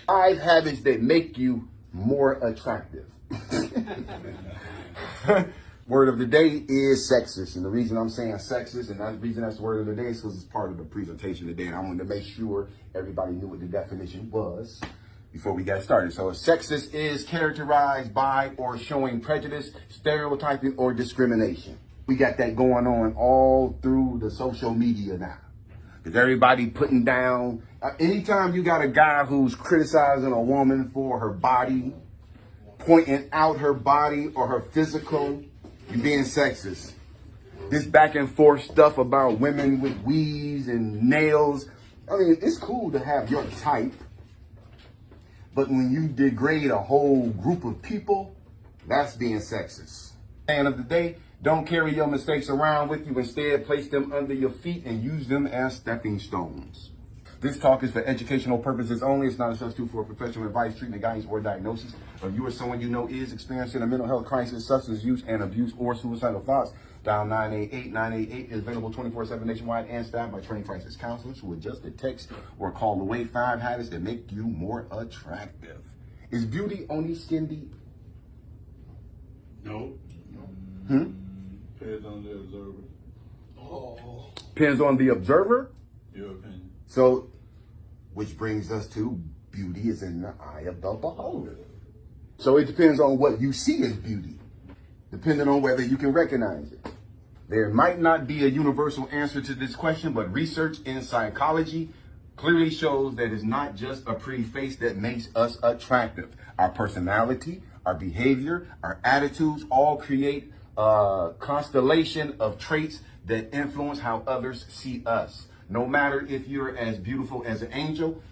5 habits that make you more attractive. Word of the day is sexist. And the reason I'm saying sexist, and the reason that's the word of the day, is because it's part of the presentation today. And I wanted to make sure everybody knew what the definition was before we got started. So sexist is characterized by or showing prejudice, stereotyping, or discrimination. We got that going on all through the social media now. Because everybody putting down, anytime you got a guy who's criticizing a woman for her body, pointing out her body or her physical, you being sexist. This back and forth stuff about women with weaves and nails. I mean, it's cool to have your type, but when you degrade a whole group of people, that's being sexist. End of the day, don't carry your mistakes around with you. Instead, place them under your feet and use them as stepping stones. This talk is for educational purposes only. It's not a substitute for professional advice, treatment, guidance, or diagnosis. If you or someone you know is experiencing a mental health crisis, substance use and abuse, or suicidal thoughts, dial 988. 988 is available 24/7 nationwide and staffed by trained crisis counselors who adjust the text or call away 5 habits that make you more attractive. Is beauty only skin deep? No. Depends on the observer. Depends on the observer? Your opinion. So, which brings us to beauty is in the eye of the beholder. So it depends on what you see as beauty, depending on whether you can recognize it. There might not be a universal answer to this question, but research in psychology clearly shows that it's not just a pretty face that makes us attractive. Our personality, our behavior, our attitudes all create a constellation of traits that influence how others see us. No matter if you're as beautiful as an angel,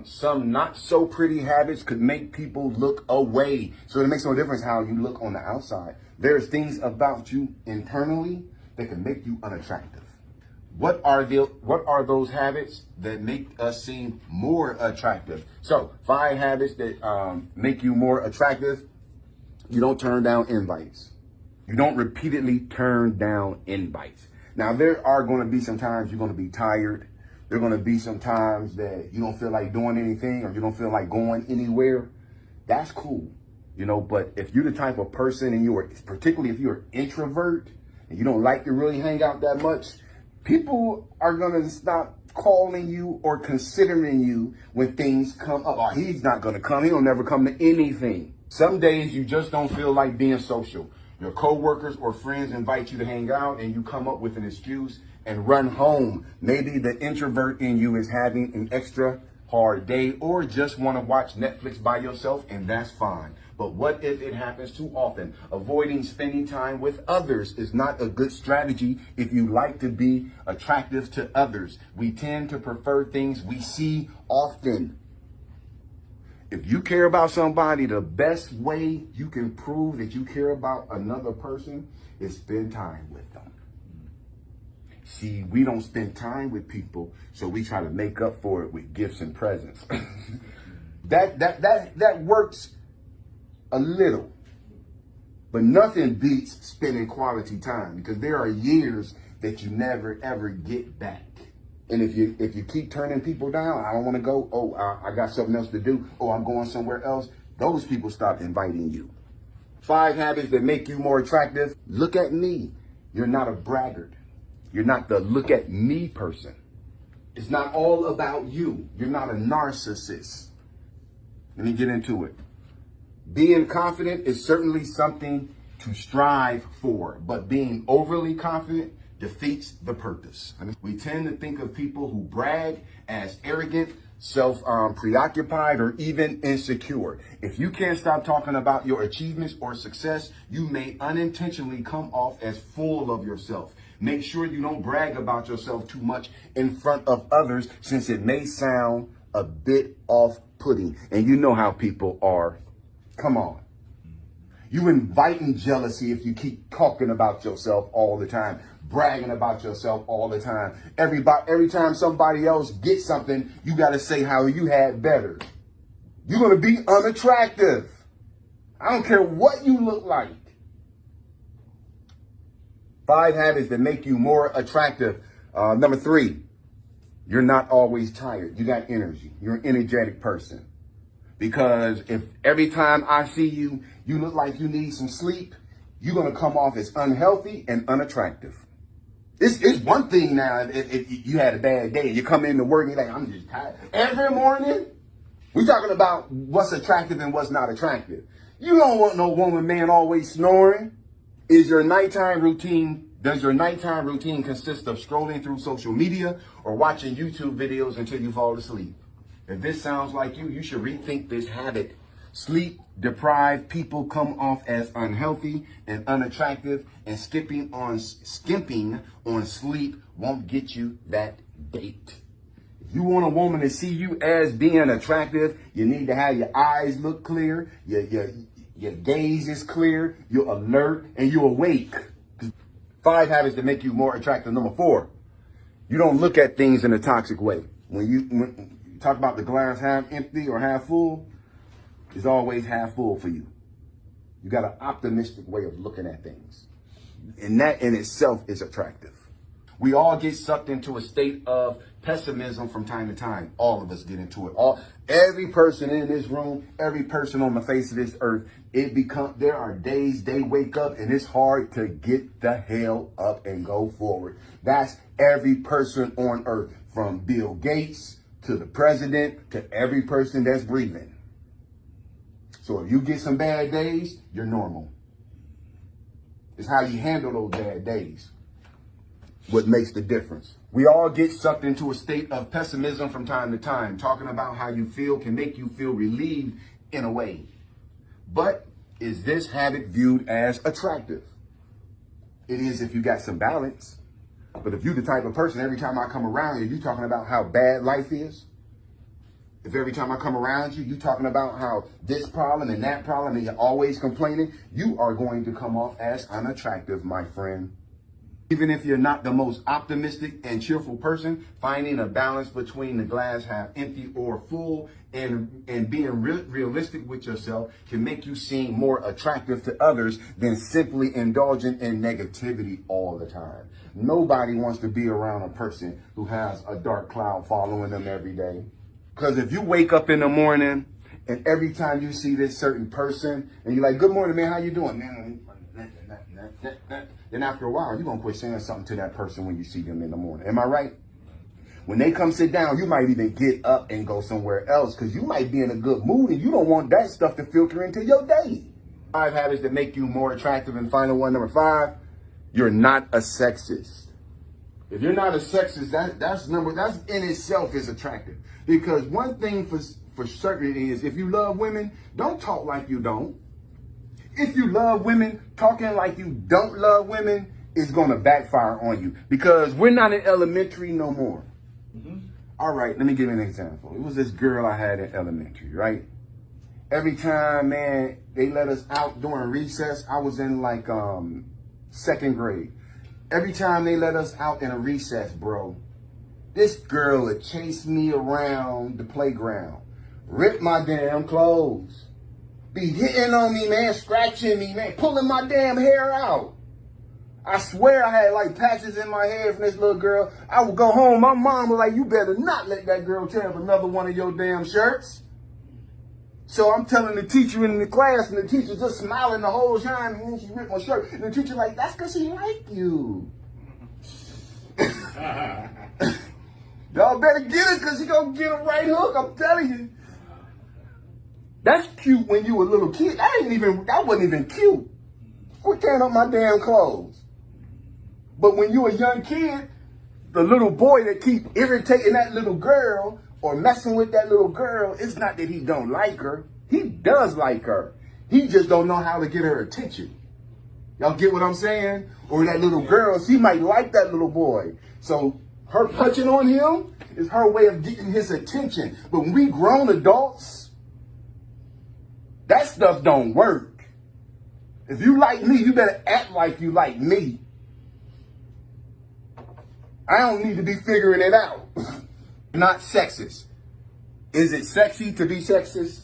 some not so pretty habits could make people look away. So it makes no difference how you look on the outside. There's things about you internally that can make you unattractive. What are those habits that make us seem more attractive? So 5 habits that make you more attractive. You don't turn down invites. You don't repeatedly turn down invites. Now, there are going to be some times you're going to be tired. There are going to be some times that you don't feel like doing anything or you don't feel like going anywhere. That's cool, but if you're the type of person and particularly if you're an introvert and you don't like to really hang out that much, people are going to stop calling you or considering you when things come up. Oh, he's not going to come. He'll never come to anything. Some days you just don't feel like being social. Your coworkers or friends invite you to hang out and you come up with an excuse and run home. Maybe the introvert in you is having an extra hard day or just want to watch Netflix by yourself, and that's fine. But what if it happens too often? Avoiding spending time with others is not a good strategy if you like to be attractive to others. We tend to prefer things we see often. If you care about somebody, the best way you can prove that you care about another person is spend time with them. See, we don't spend time with people, so we try to make up for it with gifts and presents. That works a little, but nothing beats spending quality time because there are years that you never ever get back. And if you keep turning people down, I don't want to go. Oh, I got something else to do. Oh, I'm going somewhere else. Those people stop inviting you. 5 habits that make you more attractive. Look at me. You're not a braggart. You're not the look at me person. It's not all about you. You're not a narcissist. Let me get into it. Being confident is certainly something to strive for, but being overly confident defeats the purpose. We tend to think of people who brag as arrogant, preoccupied, or even insecure. If you can't stop talking about your achievements or success, you may unintentionally come off as full of yourself. Make sure you don't brag about yourself too much in front of others, since it may sound a bit off-putting. And you know how people are. Come on. You inviting jealousy if you keep talking about yourself all the time, bragging about yourself all the time. Every time somebody else gets something, you got to say how you had better. You're going to be unattractive. I don't care what you look like. 5 habits that make you more attractive. Number 3, you're not always tired. You got energy. You're an energetic person. Because if every time I see you, you look like you need some sleep, you're going to come off as unhealthy and unattractive. It's one thing now if you had a bad day and you come into work and you're like, I'm just tired. Every morning, we're talking about what's attractive and what's not attractive. You don't want no woman, man, always snoring. Does your nighttime routine consist of scrolling through social media or watching YouTube videos until you fall asleep? If this sounds like you should rethink this habit. Sleep deprived people come off as unhealthy and unattractive, and skimping on sleep won't get you that date. If you want a woman to see you as being attractive, you need to have your eyes look clear, your gaze is clear, you're alert, and you're awake. 5 habits that make you more attractive. Number 4, you don't look at things in a toxic way. When you talk about the glass half empty or half full, it's always half full for you. You got an optimistic way of looking at things. And that in itself is attractive. We all get sucked into a state of pessimism from time to time. All of us get into it. Every person in this room, every person on the face of this earth, there are days they wake up and it's hard to get the hell up and go forward. That's every person on earth, from Bill Gates to the president to every person that's breathing. So if you get some bad days, you're normal. It's how you handle those bad days what makes the difference. We all get sucked into a state of pessimism from time to time. Talking about how you feel can make you feel relieved in a way. But is this habit viewed as attractive? It is if you got some balance. But if you're the type of person, every time I come around you, you're talking about how bad life is. If every time I come around you, you're talking about how this problem and that problem and you're always complaining, you are going to come off as unattractive, my friend. Even if you're not the most optimistic and cheerful person, finding a balance between the glass half empty or full and being realistic with yourself can make you seem more attractive to others than simply indulging in negativity all the time. Nobody wants to be around a person who has a dark cloud following them every day. Because if you wake up in the morning and every time you see this certain person and you're like, good morning, man, how you doing? Man, then after a while, you're going to quit saying something to that person when you see them in the morning. Am I right? When they come sit down, you might even get up and go somewhere else because you might be in a good mood and you don't want that stuff to filter into your day. 5 habits that make you more attractive. And final one, number 5, you're not a sexist. If you're not a sexist, that's in itself is attractive. Because one thing for certain is if you love women, don't talk like you don't. If you love women, talking like you don't love women is going to backfire on you. Because we're not in elementary no more. Mm-hmm. All right, let me give you an example. It was this girl I had in elementary, right? Every time, man, they let us out during recess. I was in like 2nd grade. Every time they let us out in a recess, bro, this girl would chase me around the playground, rip my damn clothes, be hitting on me, man, scratching me, man, pulling my damn hair out. I swear I had like patches in my hair from this little girl. I would go home. My mom was like, you better not let that girl tear up another one of your damn shirts. So I'm telling the teacher in the class, and the teacher just smiling the whole time, and then she ripped my shirt. And the teacher like, that's because she like you. Y'all better get it because she gonna get a right hook, I'm telling you. That's cute when you were a little kid. That wasn't even cute. Quit tearing up my damn clothes. But when you a young kid, the little boy that keep irritating that little girl or messing with that little girl, it's not that he don't like her. He does like her. He just don't know how to get her attention. Y'all get what I'm saying? Or that little girl, she might like that little boy. So her punching on him is her way of getting his attention. But when we grown adults, that stuff don't work. If you like me, you better act like you like me. I don't need to be figuring it out. Not sexist. Is it sexy to be sexist?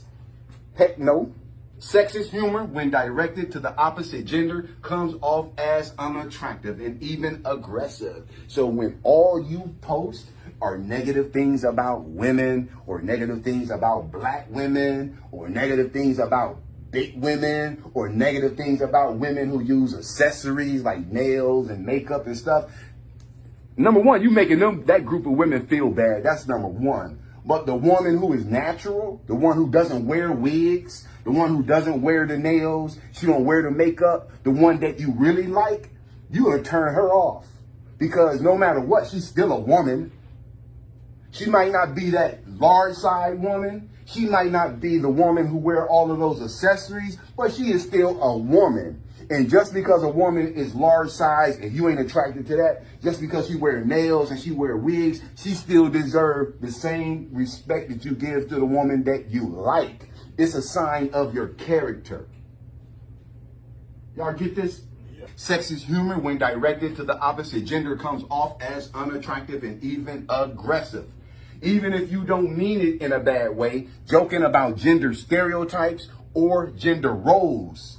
Heck no. Sexist humor, when directed to the opposite gender, comes off as unattractive and even aggressive. So when all you post are negative things about women, or negative things about black women, or negative things about big women, or negative things about women who use accessories like nails and makeup and stuff, number one, you making that group of women feel bad. That's number one. But the woman who is natural, the one who doesn't wear wigs, the one who doesn't wear the nails, she don't wear the makeup, the one that you really like, you're going to turn her off. Because no matter what, she's still a woman. She might not be that large side woman. She might not be the woman who wear all of those accessories, but she is still a woman. And just because a woman is large size and you ain't attracted to that, just because she wear nails and she wear wigs, she still deserves the same respect that you give to the woman that you like. It's a sign of your character. Y'all get this? Sexist humor, when directed to the opposite gender, comes off as unattractive and even aggressive. Even if you don't mean it in a bad way, joking about gender stereotypes or gender roles.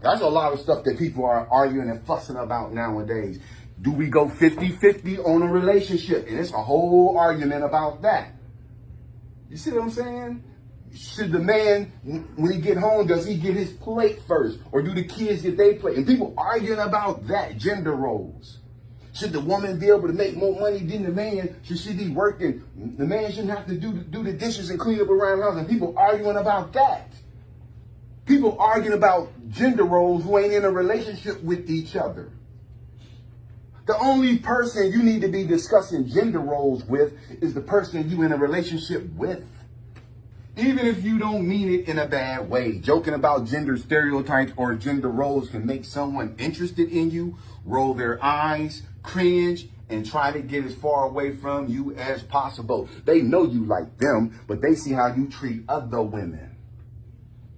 That's a lot of stuff that people are arguing and fussing about nowadays. Do we go 50-50 on a relationship? And it's a whole argument about that. You see what I'm saying? Should the man, when he get home, does he get his plate first? Or do the kids get their plate? And people arguing about that, gender roles. Should the woman be able to make more money than the man? Should she be working? The man shouldn't have to do the dishes and clean up around the house. And people arguing about that. People arguing about gender roles who ain't in a relationship with each other. The only person you need to be discussing gender roles with is the person you in a relationship with. Even if you don't mean it in a bad way, joking about gender stereotypes or gender roles can make someone interested in you roll their eyes, cringe, and try to get as far away from you as possible. They know you like them, but they see how you treat other women.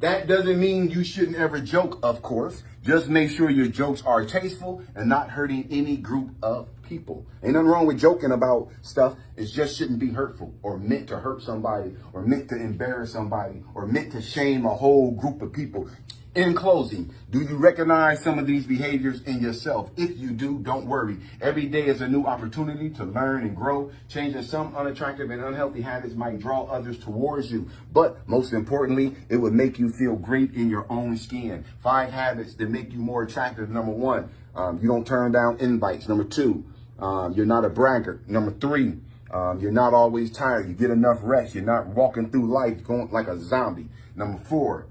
That doesn't mean you shouldn't ever joke, of course. Just make sure your jokes are tasteful and not hurting any group of people. Ain't nothing wrong with joking about stuff. It just shouldn't be hurtful or meant to hurt somebody or meant to embarrass somebody or meant to shame a whole group of people. In closing, do you recognize some of these behaviors in yourself? If you do, don't worry. Every day is a new opportunity to learn and grow. Changing some unattractive and unhealthy habits might draw others towards you. But most importantly, it would make you feel great in your own skin. 5 habits that make you more attractive. Number 1, you don't turn down invites. Number 2, you're not a braggart. Number 3, you're not always tired. You get enough rest. You're not walking through life going like a zombie. Number 4,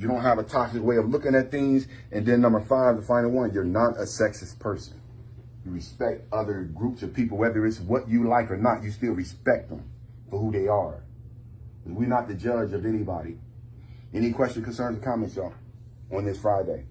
you don't have a toxic way of looking at things. And then number 5, the final one, you're not a sexist person. You respect other groups of people, whether it's what you like or not, you still respect them for who they are. We're not the judge of anybody. Any questions, concerns, or comments, y'all, on this Friday?